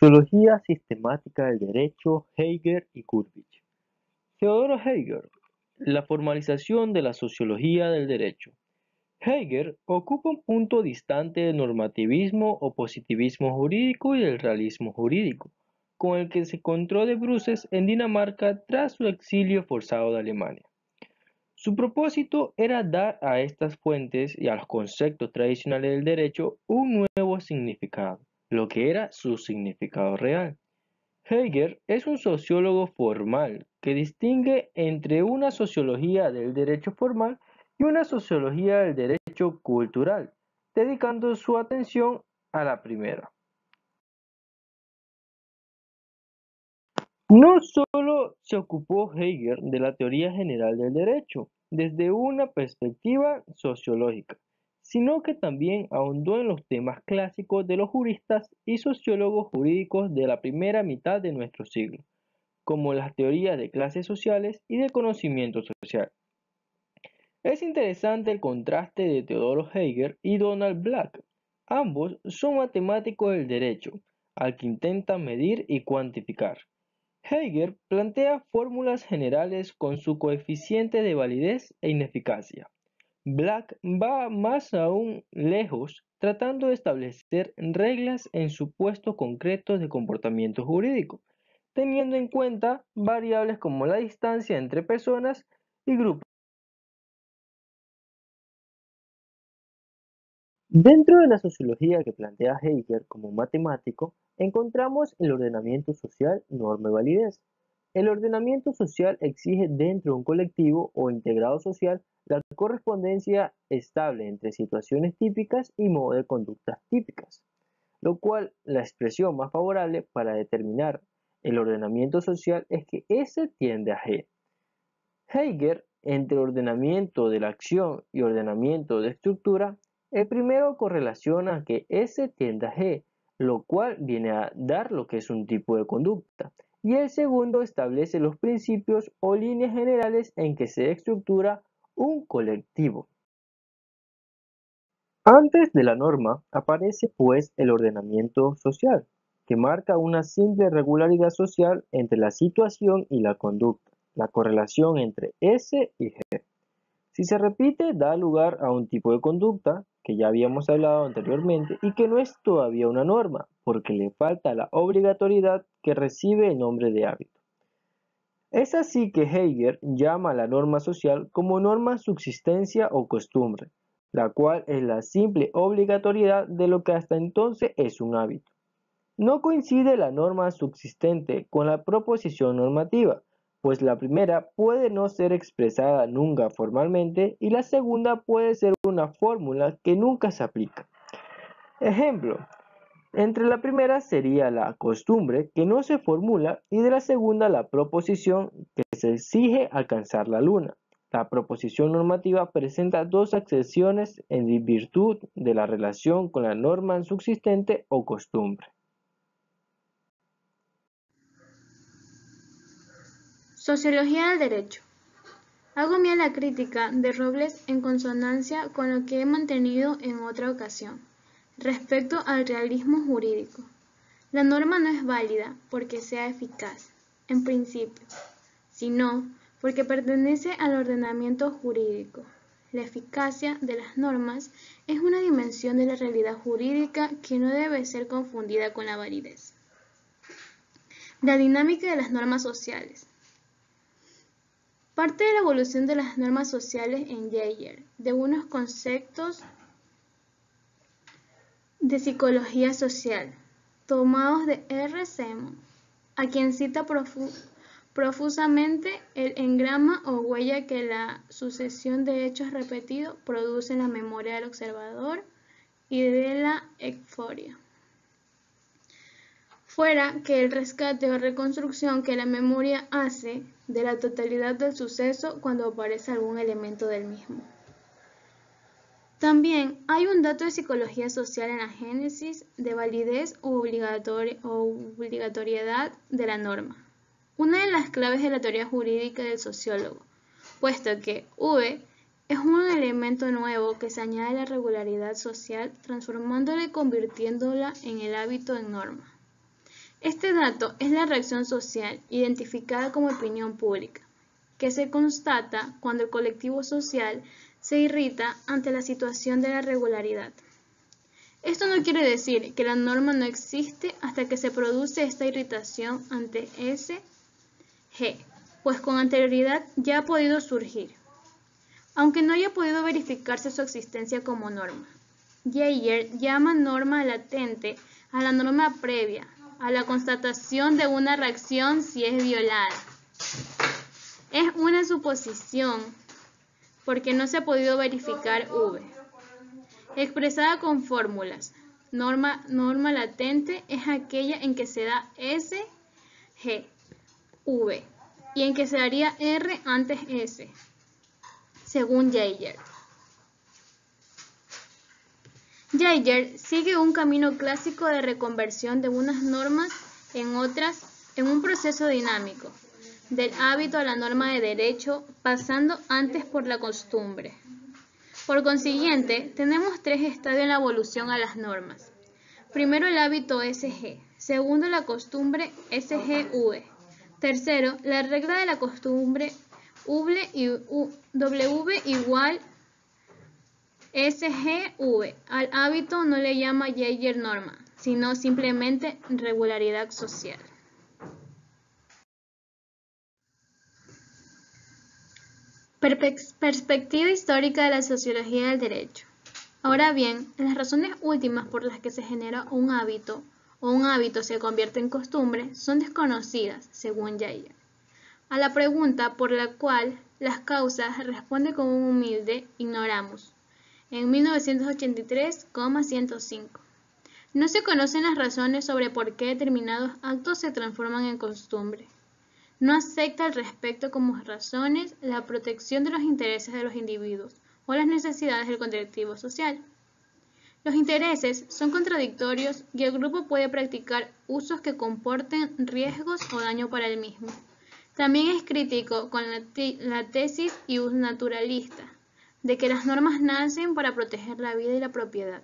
Sociología sistemática del derecho, Hegel y Gurdjieff. Theodor Hegel, la formalización de la sociología del derecho. Hegel ocupa un punto distante del normativismo o positivismo jurídico y del realismo jurídico, con el que se encontró de bruces en Dinamarca tras su exilio forzado de Alemania. Su propósito era dar a estas fuentes y a los conceptos tradicionales del derecho un nuevo significado, lo que era su significado real. Hegel es un sociólogo formal que distingue entre una sociología del derecho formal y una sociología del derecho cultural, dedicando su atención a la primera. No solo se ocupó Hegel de la teoría general del derecho desde una perspectiva sociológica, sino que también ahondó en los temas clásicos de los juristas y sociólogos jurídicos de la primera mitad de nuestro siglo, como las teorías de clases sociales y de conocimiento social. Es interesante el contraste de Theodor Hegel y Donald Black. Ambos son matemáticos del derecho, al que intentan medir y cuantificar. Hegel plantea fórmulas generales con su coeficiente de validez e ineficacia. Black va más aún lejos, tratando de establecer reglas en supuestos concretos de comportamiento jurídico, teniendo en cuenta variables como la distancia entre personas y grupos. Dentro de la sociología que plantea Hegel como matemático, encontramos el ordenamiento social, norma y validez. El ordenamiento social exige dentro de un colectivo o integrado social la correspondencia estable entre situaciones típicas y modos de conductas típicas, lo cual la expresión más favorable para determinar el ordenamiento social es que S tiende a G. Hegel, entre ordenamiento de la acción y ordenamiento de estructura, el primero correlaciona que S tiende a G, lo cual viene a dar lo que es un tipo de conducta, y el segundo establece los principios o líneas generales en que se estructura un colectivo. Antes de la norma aparece pues el ordenamiento social, que marca una simple regularidad social entre la situación y la conducta, la correlación entre S y G. Si se repite, da lugar a un tipo de conducta, que ya habíamos hablado anteriormente, y que no es todavía una norma, porque le falta la obligatoriedad que recibe el nombre de hábito. Es así que Hegel llama a la norma social como norma subsistencia o costumbre, la cual es la simple obligatoriedad de lo que hasta entonces es un hábito. No coincide la norma subsistente con la proposición normativa, pues la primera puede no ser expresada nunca formalmente y la segunda puede ser una fórmula que nunca se aplica. Ejemplo, entre la primera sería la costumbre que no se formula y de la segunda la proposición que se exige alcanzar la luna. La proposición normativa presenta dos accesiones en virtud de la relación con la norma subsistente o costumbre. Sociología del derecho. Hago mía la crítica de Robles en consonancia con lo que he mantenido en otra ocasión, respecto al realismo jurídico. La norma no es válida porque sea eficaz, en principio, sino porque pertenece al ordenamiento jurídico. La eficacia de las normas es una dimensión de la realidad jurídica que no debe ser confundida con la validez. La dinámica de las normas sociales. Parte de la evolución de las normas sociales en Hegel, de unos conceptos de psicología social, tomados de R. Simon, a quien cita profusamente el engrama o huella que la sucesión de hechos repetidos produce en la memoria del observador y de la euforia. Fuera que el rescate o reconstrucción que la memoria hace de la totalidad del suceso cuando aparece algún elemento del mismo. También hay un dato de psicología social en la génesis de validez o obligatoriedad de la norma, una de las claves de la teoría jurídica del sociólogo, puesto que V es un elemento nuevo que se añade a la regularidad social transformándola y convirtiéndola en el hábito en norma. Este dato es la reacción social identificada como opinión pública, que se constata cuando el colectivo social se irrita ante la situación de la regularidad. Esto no quiere decir que la norma no existe hasta que se produce esta irritación ante ese G, pues con anterioridad ya ha podido surgir, aunque no haya podido verificarse su existencia como norma. Geiger llama norma latente a la norma previa, a la constatación de una reacción si es violada. Es una suposición porque no se ha podido verificar V. Expresada con fórmulas, norma latente es aquella en que se da S, G, V y en que se daría R antes S, según Geiger. Geiger sigue un camino clásico de reconversión de unas normas en otras en un proceso dinámico, del hábito a la norma de derecho, pasando antes por la costumbre. Por consiguiente, tenemos tres estadios en la evolución a las normas. Primero, el hábito SG. Segundo, la costumbre SGV. Tercero, la regla de la costumbre W igual SGV. Al hábito no le llama Geiger norma, sino simplemente regularidad social. Perspectiva histórica de la sociología del derecho. Ahora bien, las razones últimas por las que se genera un hábito o un hábito se convierte en costumbre son desconocidas, según Geiger. A la pregunta por la cual las causas responde con un humilde ignoramos. En 1983,105. No se conocen las razones sobre por qué determinados actos se transforman en costumbre. No acepta al respecto como razones la protección de los intereses de los individuos o las necesidades del colectivo social. Los intereses son contradictorios y el grupo puede practicar usos que comporten riesgos o daño para el mismo. También es crítico con la tesis naturalista de que las normas nacen para proteger la vida y la propiedad.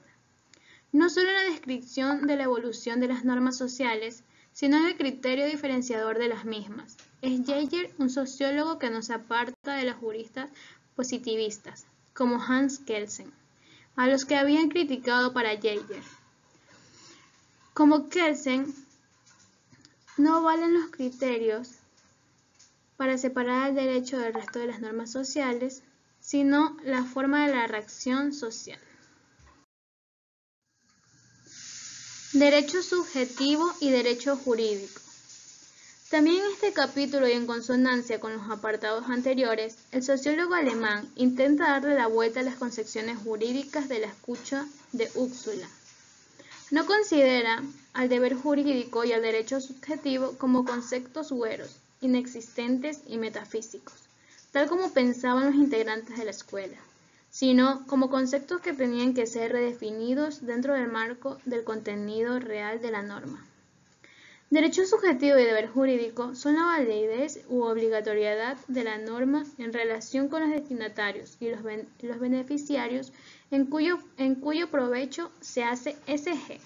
No solo la descripción de la evolución de las normas sociales, sino el criterio diferenciador de las mismas. Es Geiger un sociólogo que nos aparta de los juristas positivistas, como Hans Kelsen, a los que habían criticado para Geiger. Como Kelsen, no valen los criterios para separar el derecho del resto de las normas sociales, sino la forma de la reacción social. Derecho subjetivo y derecho jurídico. También en este capítulo y en consonancia con los apartados anteriores, el sociólogo alemán intenta darle la vuelta a las concepciones jurídicas de la escucha de Úrsula. No considera al deber jurídico y al derecho subjetivo como conceptos hueros, inexistentes y metafísicos, tal como pensaban los integrantes de la escuela, sino como conceptos que tenían que ser redefinidos dentro del marco del contenido real de la norma. Derecho subjetivo y deber jurídico son la validez u obligatoriedad de la norma en relación con los destinatarios y los beneficiarios en cuyo provecho se hace SG.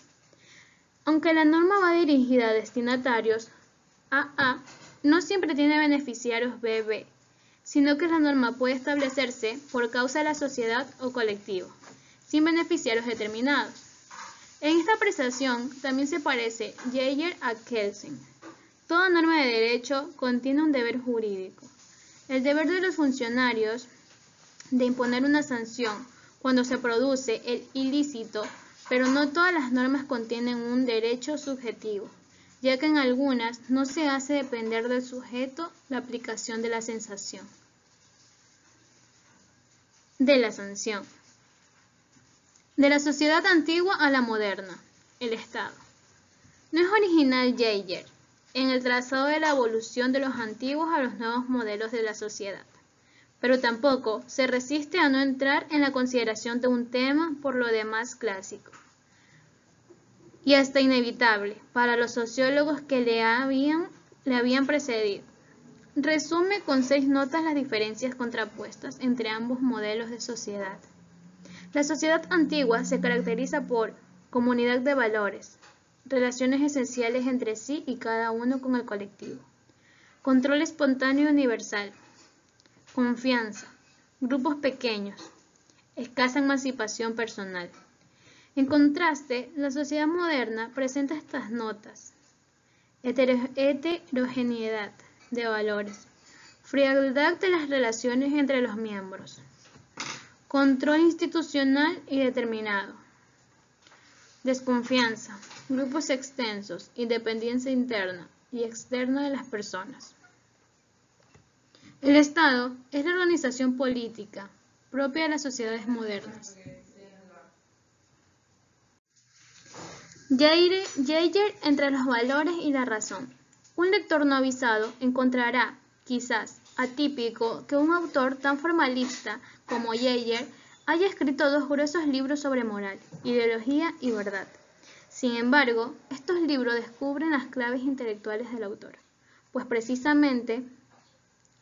Aunque la norma va dirigida a destinatarios AA, no siempre tiene beneficiarios BB, sino que la norma puede establecerse por causa de la sociedad o colectivo, sin beneficiarios determinados. En esta apreciación también se parece Geiger a Kelsen. Toda norma de derecho contiene un deber jurídico. El deber de los funcionarios de imponer una sanción cuando se produce el ilícito, pero no todas las normas contienen un derecho subjetivo, ya que en algunas no se hace depender del sujeto la aplicación de la sanción. De la sociedad antigua a la moderna, el Estado. No es original Geiger en el trazado de la evolución de los antiguos a los nuevos modelos de la sociedad, pero tampoco se resiste a no entrar en la consideración de un tema por lo demás clásico y hasta inevitable para los sociólogos que le habían precedido. Resume con 6 notas las diferencias contrapuestas entre ambos modelos de sociedad. La sociedad antigua se caracteriza por comunidad de valores, relaciones esenciales entre sí y cada uno con el colectivo. Control espontáneo universal. Confianza. Grupos pequeños. Escasa emancipación personal. En contraste, la sociedad moderna presenta estas notas: heterogeneidad de valores, frialdad de las relaciones entre los miembros, control institucional y determinado, desconfianza, grupos extensos, independencia interna y externa de las personas. El Estado es la organización política propia de las sociedades modernas. Jaeger entre los valores y la razón. Un lector no avisado encontrará, quizás, atípico que un autor tan formalista como Jaeger haya escrito dos gruesos libros sobre moral, ideología y verdad. Sin embargo, estos libros descubren las claves intelectuales del autor, pues precisamente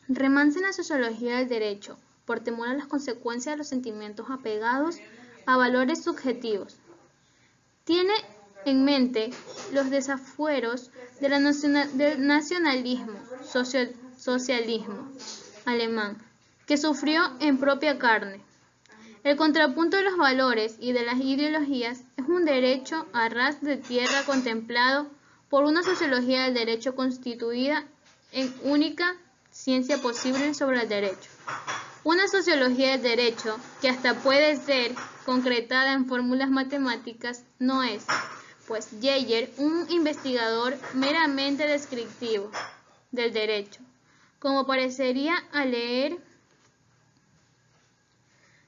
remansan la sociología del derecho por temor a las consecuencias de los sentimientos apegados a valores subjetivos. Tiene en mente los desafueros del nacionalismo, socialismo alemán, que sufrió en propia carne. El contrapunto de los valores y de las ideologías es un derecho a ras de tierra contemplado por una sociología del derecho constituida en única ciencia posible sobre el derecho. Una sociología del derecho que hasta puede ser concretada en fórmulas matemáticas no es, pues Jaeger, un investigador meramente descriptivo del derecho, como parecería al leer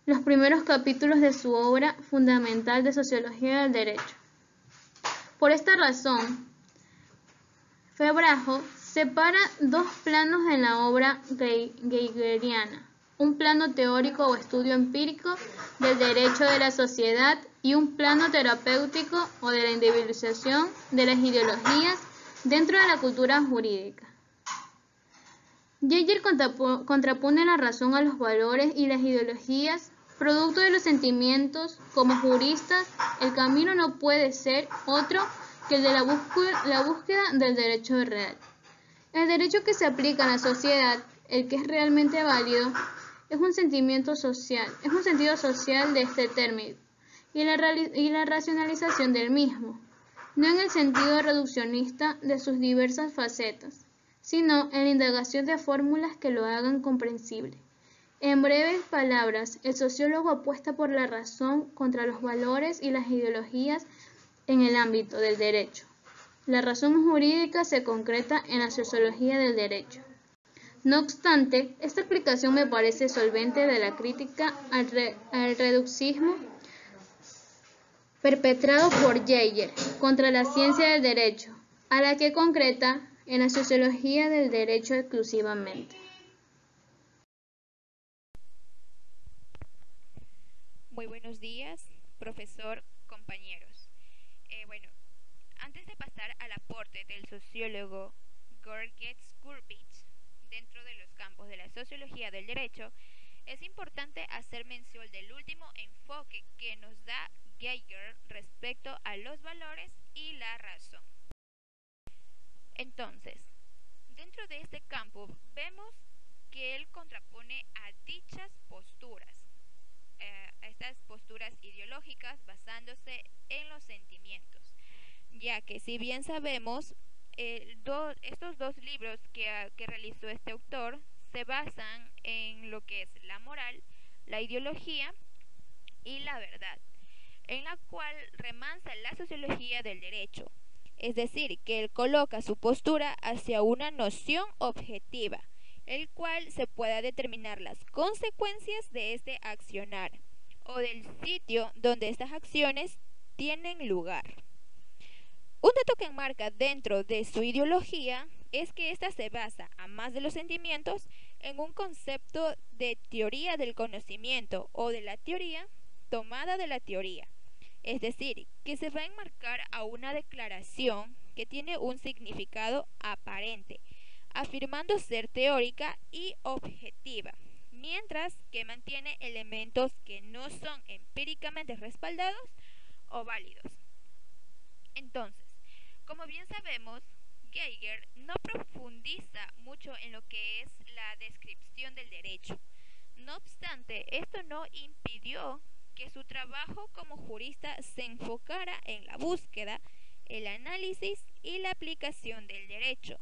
los primeros capítulos de su obra fundamental de Sociología del Derecho. Por esta razón, Febrajo separa dos planos en la obra geigeriana: un plano teórico o estudio empírico del derecho de la sociedad y un plano terapéutico o de la individualización de las ideologías dentro de la cultura jurídica. Jaeger contrapone la razón a los valores y las ideologías, producto de los sentimientos. Como juristas, el camino no puede ser otro que el de la búsqueda del derecho real. El derecho que se aplica a la sociedad, el que es realmente válido, es un sentido social de este término y la racionalización del mismo, no en el sentido reduccionista de sus diversas facetas, sino en la indagación de fórmulas que lo hagan comprensible. En breves palabras, el sociólogo apuesta por la razón contra los valores y las ideologías en el ámbito del derecho. La razón jurídica se concreta en la sociología del derecho. No obstante, esta explicación me parece solvente de la crítica al reduccionismo perpetrado por Jaeger contra la ciencia del derecho, a la que concreta en la sociología del derecho exclusivamente. Muy buenos días, profesor, compañeros. Antes de pasar al aporte del sociólogo Georges Gurvitch dentro de los campos de la sociología del derecho, es importante hacer mención del último enfoque que nos da Jaeger respecto a los valores y la razón. Entonces, dentro de este campo vemos que él contrapone a dichas posturas, a estas posturas ideológicas basándose en los sentimientos, ya que si bien sabemos, estos dos libros que realizó este autor se basan en lo que es la moral, la ideología y la verdad, en la cual remansa la sociología del derecho, es decir, que él coloca su postura hacia una noción objetiva, el cual se pueda determinar las consecuencias de este accionar o del sitio donde estas acciones tienen lugar. Un dato que enmarca dentro de su ideología es que ésta se basa, a más de los sentimientos, en un concepto de teoría del conocimiento o de la teoría tomada de la teoría, es decir, que se va a enmarcar a una declaración que tiene un significado aparente, afirmando ser teórica y objetiva, mientras que mantiene elementos que no son empíricamente respaldados o válidos. Entonces, Como bien sabemos, Geiger no profundiza mucho en lo que es la descripción del derecho. No obstante, esto no impidió que su trabajo como jurista se enfocara en la búsqueda, el análisis y la aplicación del derecho,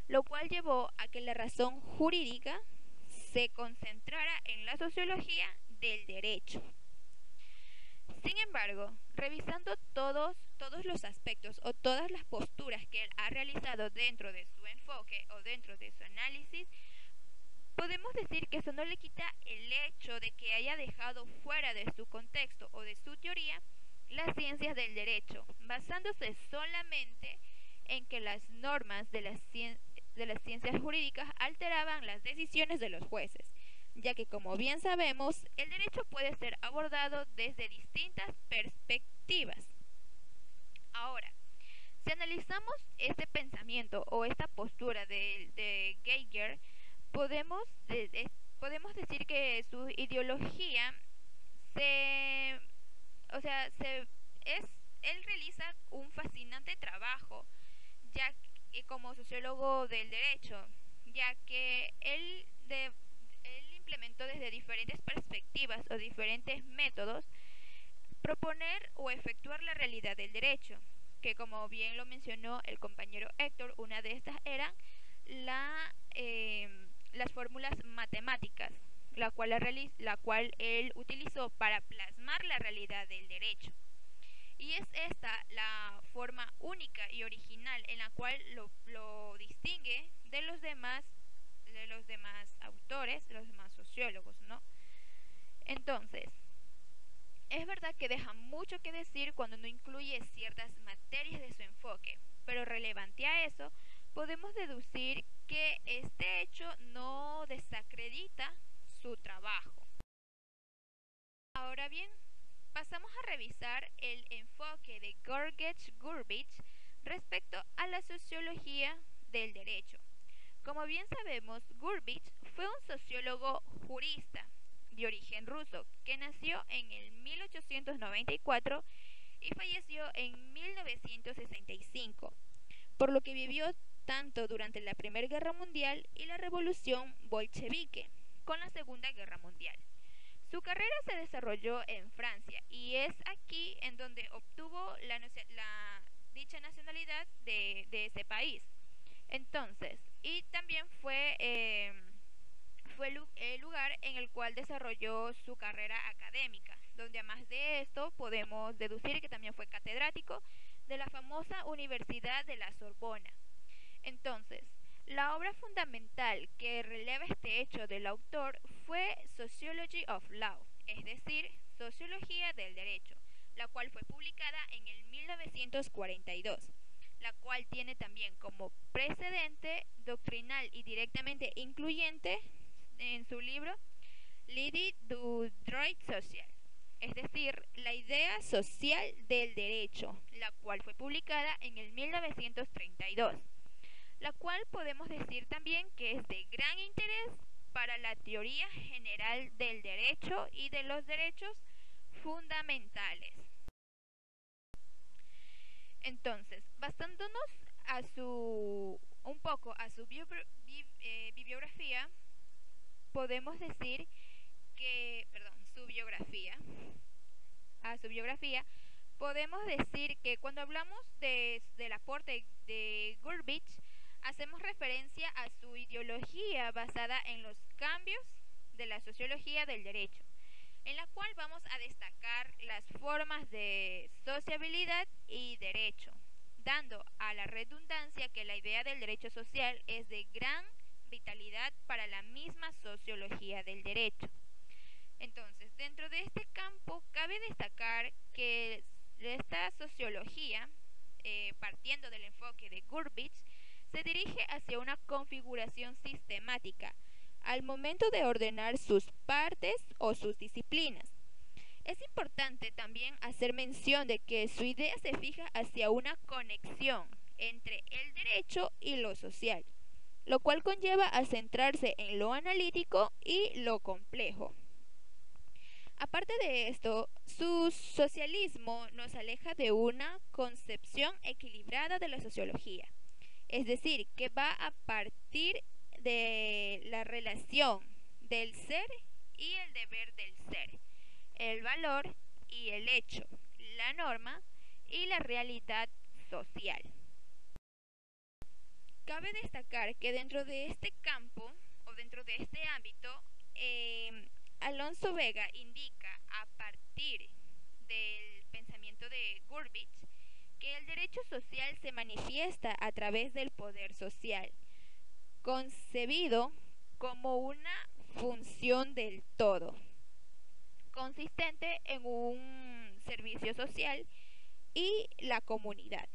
lo cual llevó a que la razón jurídica se concentrara en la sociología del derecho. Sin embargo, revisando todos los aspectos o todas las posturas que él ha realizado dentro de su enfoque o dentro de su análisis, podemos decir que eso no le quita el hecho de que haya dejado fuera de su contexto o de su teoría las ciencias del derecho, basándose solamente en que las normas de las ciencias jurídicas alteraban las decisiones de los jueces, ya que, como bien sabemos, el derecho puede ser abordado desde distintas perspectivas. Ahora, si analizamos este pensamiento o esta postura de Geiger, podemos decir que su ideología él realiza un fascinante trabajo ya que, como sociólogo del derecho, ya que él implementó desde diferentes perspectivas o diferentes métodos proponer o efectuar la realidad del derecho, que, como bien lo mencionó el compañero Héctor, una de estas eran las fórmulas matemáticas, la cual él utilizó para plasmar la realidad del derecho. Y es esta la forma única y original en la cual lo distingue de los demás autores, de los demás sociólogos, ¿no? Entonces, es verdad que deja mucho que decir cuando no incluye ciertas materias de su enfoque, pero relevante a eso, podemos deducir que este hecho no desacredita su trabajo. Ahora bien, pasamos a revisar el enfoque de Georges-Gurvitch respecto a la sociología del derecho. Como bien sabemos, Gurvitch fue un sociólogo jurista de origen ruso que nació en el 1894 y falleció en 1965, por lo que vivió tanto durante la Primera Guerra Mundial y la Revolución Bolchevique con la Segunda Guerra Mundial. Su carrera se desarrolló en Francia y es aquí en donde obtuvo dicha nacionalidad de ese país. Entonces, y también fue el lugar en el cual desarrolló su carrera académica, donde además de esto podemos deducir que también fue catedrático de la famosa Universidad de la Sorbona. Entonces, la obra fundamental que releva este hecho del autor fue Sociology of Law, es decir, Sociología del Derecho, la cual fue publicada en el 1942, la cual tiene también como precedente doctrinal y directamente incluyente en su libro L'idée du droit social, es decir, la idea social del derecho, la cual fue publicada en el 1932, la cual podemos decir también que es de gran interés para la teoría general del derecho y de los derechos fundamentales. Entonces, basándonos un poco a su bibliografía, podemos decir que, su biografía, podemos decir que cuando hablamos del aporte de Gurvitch, hacemos referencia a su ideología basada en los cambios de la sociología del derecho, en la cual vamos a destacar las formas de sociabilidad y derecho, dando a la redundancia que la idea del derecho social es de gran vitalidad para la misma sociología del derecho. Entonces, dentro de este campo cabe destacar que esta sociología, partiendo del enfoque de Gurvitch, se dirige hacia una configuración sistemática al momento de ordenar sus partes o sus disciplinas. Es importante también hacer mención de que su idea se fija hacia una conexión entre el derecho y lo social, lo cual conlleva a centrarse en lo analítico y lo complejo. Aparte de esto, su socialismo nos aleja de una concepción equilibrada de la sociología, es decir, que va a partir de la relación del ser y el deber del ser, el valor y el hecho, la norma y la realidad social. Cabe destacar que dentro de este campo o dentro de este ámbito, Alonso Vega indica a partir del pensamiento de Gurbich que el derecho social se manifiesta a través del poder social, concebido como una función del todo, consistente en un servicio social y la comunidad.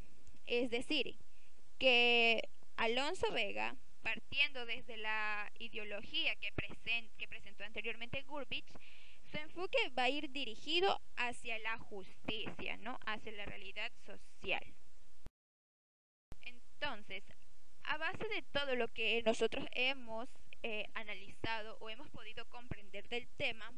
Es decir, que Alonso Vega, partiendo desde la ideología que presentó anteriormente Gurbich, su enfoque va a ir dirigido hacia la justicia, ¿no? Hacia la realidad social. Entonces, a base de todo lo que nosotros hemos analizado o hemos podido comprender del tema,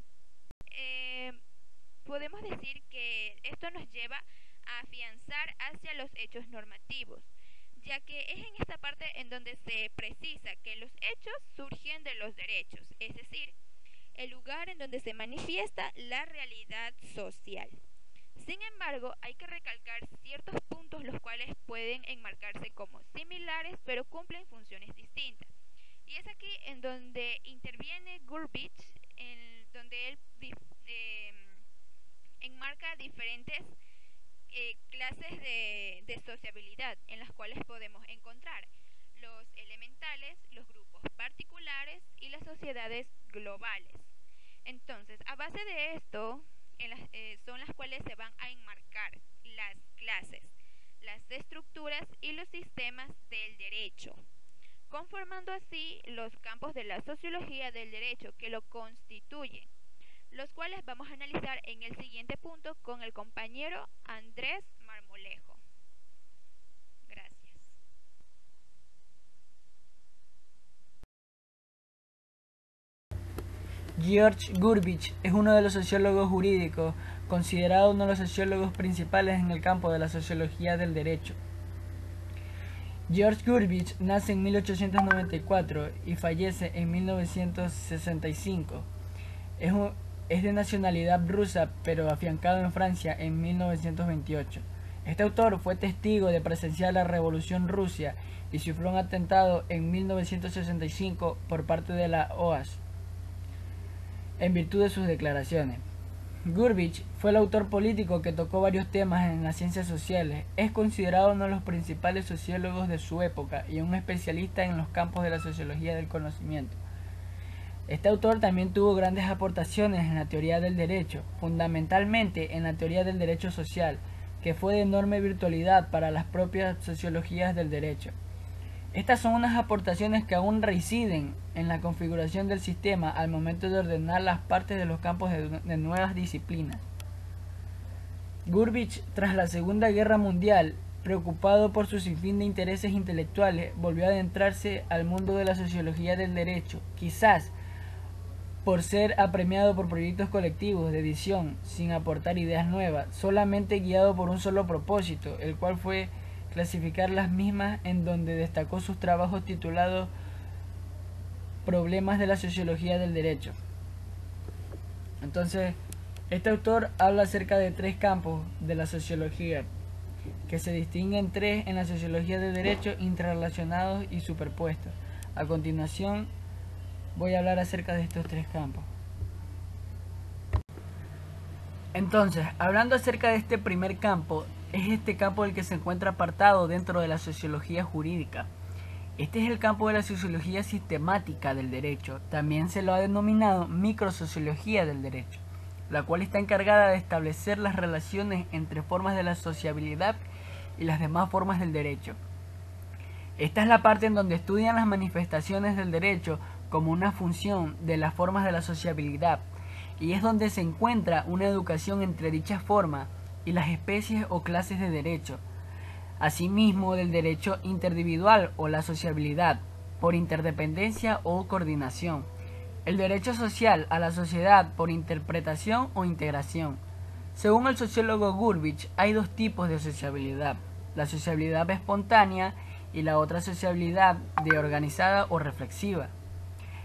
podemos decir que esto nos lleva a afianzar hacia los hechos normativos, ya que es en esta parte en donde se precisa que los hechos surgen de los derechos, es decir, el lugar en donde se manifiesta la realidad social. Sin embargo, hay que recalcar ciertos puntos los cuales pueden enmarcarse como similares, pero cumplen funciones distintas. Y es aquí en donde interviene Gurbich, en donde él enmarca diferentes clases de sociabilidad en las cuales podemos encontrar los elementales, los grupos particulares y las sociedades globales. Entonces, a base de esto, son las cuales se van a enmarcar las clases, las estructuras y los sistemas del derecho, conformando así los campos de la sociología del derecho que lo constituyen, los cuales vamos a analizar en el siguiente punto con el compañero Andrés Marmolejo. Gracias. George Gurbich es uno de los sociólogos jurídicos, considerado uno de los sociólogos principales en el campo de la sociología del derecho. George Gurbich nace en 1894 y fallece en 1965. Es de nacionalidad rusa, pero afiancado en Francia en 1928. Este autor fue testigo de presenciar la Revolución Rusa y sufrió un atentado en 1965 por parte de la OAS, en virtud de sus declaraciones. Gurbich fue el autor político que tocó varios temas en las ciencias sociales. Es considerado uno de los principales sociólogos de su época y un especialista en los campos de la sociología del conocimiento. Este autor también tuvo grandes aportaciones en la teoría del derecho, fundamentalmente en la teoría del derecho social, que fue de enorme virtualidad para las propias sociologías del derecho. Estas son unas aportaciones que aún residen en la configuración del sistema al momento de ordenar las partes de los campos de nuevas disciplinas. Gurbich, tras la Segunda Guerra Mundial, preocupado por su sinfín de intereses intelectuales, volvió a adentrarse al mundo de la sociología del derecho, quizás por ser apremiado por proyectos colectivos de edición, sin aportar ideas nuevas, solamente guiado por un solo propósito, el cual fue clasificar las mismas, en donde destacó sus trabajos titulados Problemas de la sociología del derecho. Entonces, este autor habla acerca de tres campos de la sociología, que se distinguen tres en la sociología del derecho, interrelacionados y superpuestos. A continuación, voy a hablar acerca de estos tres campos. Entonces, hablando acerca de este primer campo, es este campo el que se encuentra apartado dentro de la sociología jurídica. Este es el campo de la sociología sistemática del derecho. También se lo ha denominado microsociología del derecho, la cual está encargada de establecer las relaciones entre formas de la sociabilidad y las demás formas del derecho. Esta es la parte en donde estudian las manifestaciones del derecho como una función de las formas de la sociabilidad, y es donde se encuentra una educación entre dichas formas y las especies o clases de derecho, asimismo del derecho interindividual o la sociabilidad, por interdependencia o coordinación, El derecho social a la sociedad por interpretación o integración. Según el sociólogo Gurvich, hay dos tipos de sociabilidad: la sociabilidad espontánea y la otra sociabilidad de organizada o reflexiva.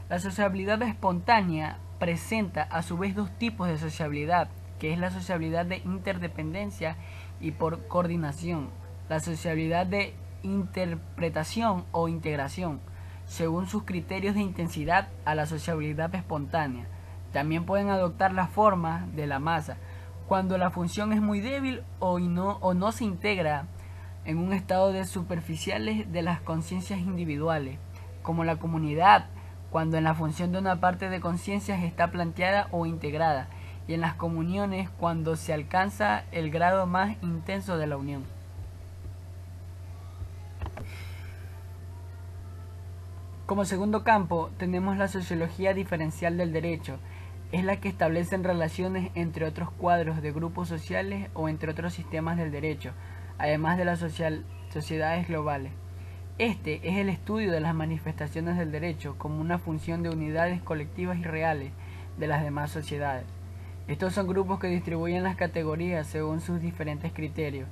La sociabilidad espontánea presenta a su vez dos tipos de sociabilidad, que es la sociabilidad de interdependencia y por coordinación, la sociabilidad de interpretación o integración, según sus criterios de intensidad a la sociabilidad espontánea. También pueden adoptar la forma de la masa, cuando la función es muy débil o no se integra en un estado de superficiales de las conciencias individuales, como la comunidad, cuando en la función de una parte de conciencias está planteada o integrada, y en las comuniones cuando se alcanza el grado más intenso de la unión. Como segundo campo tenemos la sociología diferencial del derecho. Es la que establece relaciones entre otros cuadros de grupos sociales o entre otros sistemas del derecho, además de las sociedades globales. Este es el estudio de las manifestaciones del derecho como una función de unidades colectivas y reales de las demás sociedades. Estos son grupos que distribuyen las categorías según sus diferentes criterios,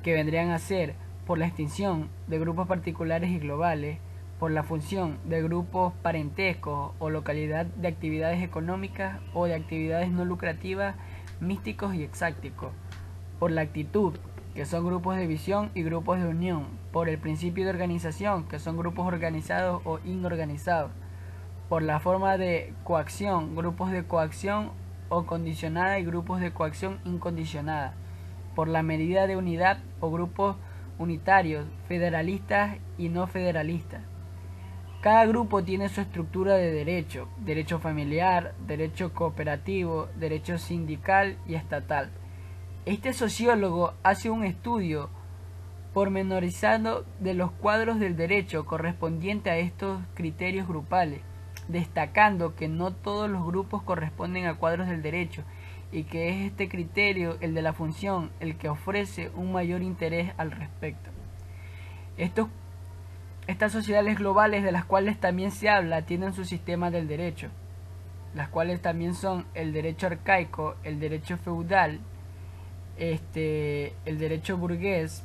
que vendrían a ser por la extinción de grupos particulares y globales, por la función de grupos parentescos o localidad de actividades económicas o de actividades no lucrativas, místicos y exácticos, por la actitud, que son grupos de visión y grupos de unión, por el principio de organización, que son grupos organizados o inorganizados, por la forma de coacción, grupos de coacción o condicionada y grupos de coacción incondicionada, por la medida de unidad o grupos unitarios, federalistas y no federalistas. Cada grupo tiene su estructura de derecho: derecho familiar, derecho cooperativo, derecho sindical y estatal. Este sociólogo hace un estudio pormenorizado de los cuadros del derecho correspondiente a estos criterios grupales, destacando que no todos los grupos corresponden a cuadros del derecho y que es este criterio, el de la función, el que ofrece un mayor interés al respecto. Estas sociedades globales de las cuales también se habla tienen su sistema del derecho, las cuales también son el derecho arcaico, el derecho feudal, el derecho burgués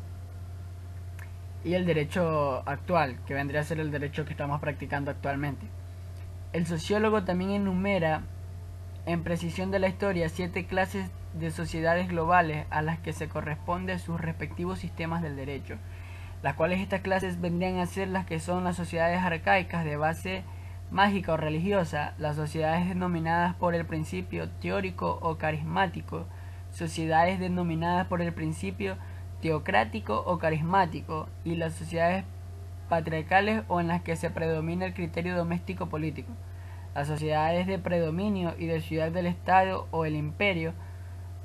y el derecho actual, que vendría a ser el derecho que estamos practicando actualmente. El sociólogo también enumera en precisión de la historia 7 clases de sociedades globales a las que se corresponden sus respectivos sistemas del derecho, las cuales estas clases vendrían a ser las que son las sociedades arcaicas de base mágica o religiosa, las sociedades denominadas por el principio teórico o carismático, sociedades denominadas por el principio teocrático o carismático, y las sociedades patriarcales o en las que se predomina el criterio doméstico político, las sociedades de predominio y de ciudad del Estado o el imperio,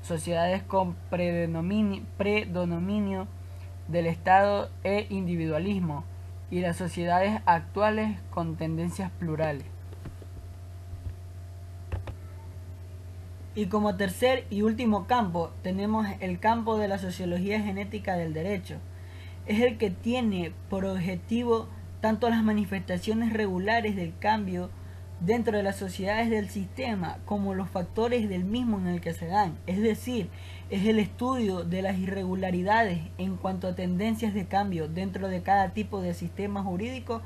sociedades con predominio del Estado e individualismo, y las sociedades actuales con tendencias plurales. Y como tercer y último campo tenemos el campo de la sociología genética del derecho. Es el que tiene por objetivo tanto las manifestaciones regulares del cambio dentro de las sociedades del sistema como los factores del mismo en el que se dan, es decir, es el estudio de las irregularidades en cuanto a tendencias de cambio dentro de cada tipo de sistema jurídico,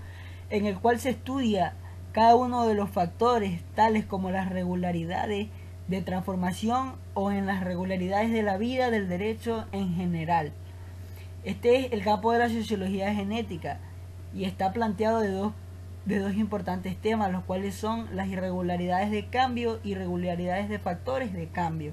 en el cual se estudia cada uno de los factores, tales como las regularidades de transformación o en las regularidades de la vida del derecho en general. Este es el campo de la sociología genética y está planteado de dos importantes temas, los cuales son las irregularidades de cambio y irregularidades de factores de cambio.